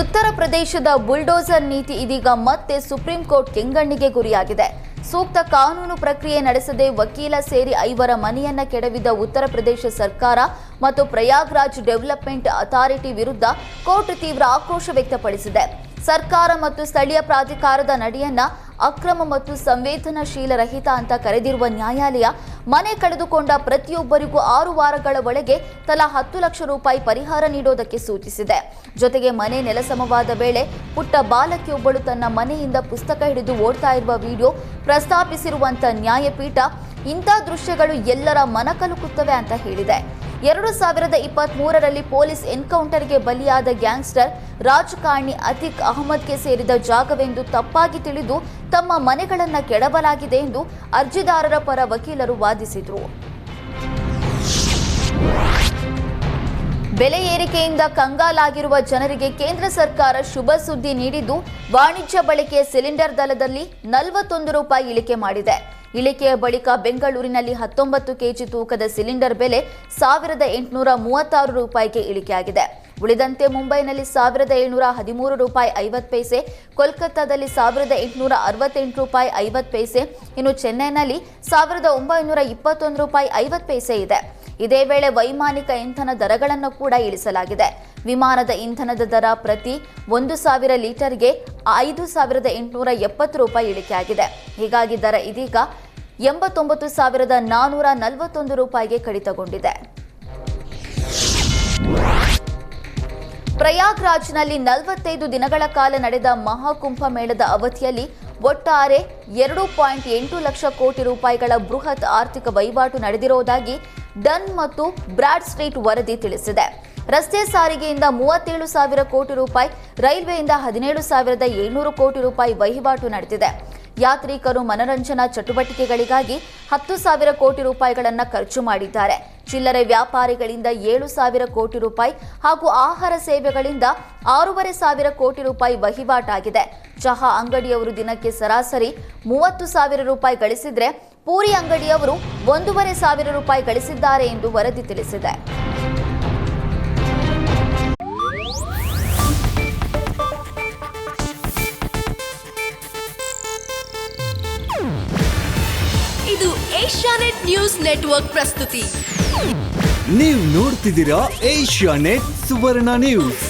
ಉತ್ತರ ಪ್ರದೇಶದ ಬುಲ್ಡೋಸರ್ ನೀತಿ ಇದೀಗ ಮತ್ತೆ ಸುಪ್ರೀಂ ಕೋರ್ಟ್ ಕೆಂಗಣ್ಣಿಗೆ ಗುರಿಯಾಗಿದೆ. ಸೂಕ್ತ ಕಾನೂನು ಪ್ರಕ್ರಿಯೆ ನಡೆಸದೆ ವಕೀಲ ಸೇರಿ 5 ಮನೆಯನ್ನ ಕೆಡವಿದ ಉತ್ತರ ಪ್ರದೇಶ ಸರ್ಕಾರ ಮತ್ತು ಪ್ರಯಾಗ್ರಾಜ್ ಡೆವಲಪ್ಮೆಂಟ್ ಅಥಾರಿಟಿ ವಿರುದ್ಧ ಕೋರ್ಟ್ ತೀವ್ರ ಆಕ್ರೋಶ ವ್ಯಕ್ತಪಡಿಸಿದೆ. ಸರ್ಕಾರ ಮತ್ತು ಸ್ಥಳೀಯ ಪ್ರಾಧಿಕಾರದ ನಡೆಯನ್ನ ಅಕ್ರಮ ಮತ್ತು ಸಂವೇದನಾಶೀಲ ರಹಿತ ಅಂತ ಕರೆದಿರುವ ನ್ಯಾಯಾಲಯ ಮನೆ ಕಳೆದುಕೊಂಡ ಪ್ರತಿಯೊಬ್ಬರಿಗೂ 6 ವಾರಗಳ ಒಳಗೆ ತಲಾ 10 ಲಕ್ಷ ರೂಪಾಯಿ ಪರಿಹಾರ ನೀಡೋದಕ್ಕೆ ಸೂಚಿಸಿದೆ. ಜೊತೆಗೆ ಮನೆ ನೆಲಸಮವಾದ ವೇಳೆ ಪುಟ್ಟ ಬಾಲಕಿಯೊಬ್ಬಳು ತನ್ನ ಮನೆಯಿಂದ ಪುಸ್ತಕ ಹಿಡಿದು ಓಡ್ತಾ ಇರುವ ವಿಡಿಯೋ ಪ್ರಸ್ತಾಪಿಸಿರುವಂತ ನ್ಯಾಯಪೀಠ ಇಂಥ ದೃಶ್ಯಗಳು ಎಲ್ಲರ ಮನಕಲುಕುತ್ತವೆ ಅಂತ ಹೇಳಿದೆ. 2023ರಲ್ಲಿ ಪೊಲೀಸ್ ಎನ್ಕೌಂಟರ್ಗೆ ಬಲಿಯಾದ ಗ್ಯಾಂಗ್ಸ್ಟರ್ ರಾಜಕಾರಣಿ ಅತೀಕ್ ಅಹಮದ್ಗೆ ಸೇರಿದ ಜಾಗವೆಂದು ತಪ್ಪಾಗಿ ತಿಳಿದು ತಮ್ಮ ಮನೆಗಳನ್ನು ಕೆಡವಲಾಗಿದೆ ಎಂದು ಅರ್ಜಿದಾರರ ಪರ ವಕೀಲರು ವಾದಿಸಿದರು. ಬೆಲೆ ಏರಿಕೆಯಿಂದ ಕಂಗಾಲಾಗಿರುವ ಜನರಿಗೆ ಕೇಂದ್ರ ಸರ್ಕಾರ ಶುಭ ಸುದ್ದಿ ನೀಡಿದ್ದು, ವಾಣಿಜ್ಯ ಬಳಕೆಯ ಸಿಲಿಂಡರ್ ದರದಲ್ಲಿ 41 ರೂಪಾಯಿ ಇಳಿಕೆ ಮಾಡಿದೆ. ಇಳಿಕೆಯ ಬಳಿಕ ಬೆಂಗಳೂರಿನಲ್ಲಿ 19 ಕೆಜಿ ತೂಕದ ಸಿಲಿಂಡರ್ ಬೆಲೆ 1836 ರೂಪಾಯಿಗೆ ಇಳಿಕೆಯಾಗಿದೆ. ಉಳಿದಂತೆ ಮುಂಬೈನಲ್ಲಿ 1713 ರೂಪಾಯಿ 50 ಪೈಸೆ, ಕೋಲ್ಕತ್ತಾದಲ್ಲಿ 1868 ರೂಪಾಯಿ 50 ಪೈಸೆ, ಇನ್ನು ಚೆನ್ನೈನಲ್ಲಿ 1921 ರೂಪಾಯಿ 50 ಪೈಸೆ ಇದೆ. ಇದೇ ವೇಳೆ ವೈಮಾನಿಕ ಇಂಧನ ದರಗಳನ್ನು ಕೂಡ ಇಳಿಸಲಾಗಿದೆ. ವಿಮಾನದ ಇಂಧನದ ದರ ಪ್ರತಿ 1000 ಲೀಟರ್ಗೆ 5870 ರೂಪಾಯಿ ಇಳಿಕೆಯಾಗಿದೆ. ಹೀಗಾಗಿ ದರ ಇದೀಗ 89,441 ರೂಪಾಯಿಗೆ ಕಡಿತಗೊಂಡಿದೆ. ಪ್ರಯಾಗ್ರಾಜ್ನಲ್ಲಿ 45 ದಿನಗಳ ಕಾಲ ನಡೆದ ಮಹಾಕುಂಭ ಮೇಳದ ಅವಧಿಯಲ್ಲಿ ಒಟ್ಟಾರೆ 2.8 ಲಕ್ಷ ಕೋಟಿ ರೂಪಾಯಿಗಳ ಬೃಹತ್ ಆರ್ಥಿಕ ವಹಿವಾಟು ನಡೆದಿರುವುದಾಗಿ ಡನ್ ಮತ್ತು ಬ್ರಾಡ್ ಸ್ಟ್ರೀಟ್ ವರದಿ ತಿಳಿಸಿದೆ. ರಸ್ತೆ ಸಾರಿಗೆಯಿಂದ 37,000 ಕೋಟಿ ರೂಪಾಯಿ, ರೈಲ್ವೆಯಿಂದ 17,700 ಕೋಟಿ ರೂಪಾಯಿ ವಹಿವಾಟು ನಡೆದಿದೆ. ಯಾತ್ರಿಕರು ಮನರಂಜನಾ ಚಟುವಟಿಕೆಗಳಿಗಾಗಿ 10,000 ಕೋಟಿ ರೂಪಾಯಿಗಳನ್ನು ಖರ್ಚು ಮಾಡಿದ್ದಾರೆ. ಚಿಲ್ಲರೆ ವ್ಯಾಪಾರಿಗಳಿಂದ 7,000 ಕೋಟಿ ರೂಪಾಯಿ ಹಾಗೂ ಆಹಾರ ಸೇವೆಗಳಿಂದ 6,500 ಕೋಟಿ ರೂಪಾಯಿ ವಹಿವಾಟಾಗಿದೆ. ಚಹಾ ಅಂಗಡಿಯವರು ದಿನಕ್ಕೆ ಸರಾಸರಿ 30,000 ರೂಪಾಯಿ ಗಳಿಸಿದ್ರೆ, ಪೂರಿ ಅಂಗಡಿಯವರು 1,500 ರೂಪಾಯಿ ಗಳಿಸಿದ್ದಾರೆ ಎಂದು ವರದಿ ತಿಳಿಸಿದೆ. ಇದು ಏಷ್ಯಾನೆಟ್ ನ್ಯೂಸ್ ನೆಟ್ವರ್ಕ್ ಪ್ರಸ್ತುತಿ. ನೀವು ನೋಡ್ತಿದ್ದೀರಾ ಏಷ್ಯಾನೆಟ್ ಸುವರ್ಣ ನ್ಯೂಸ್.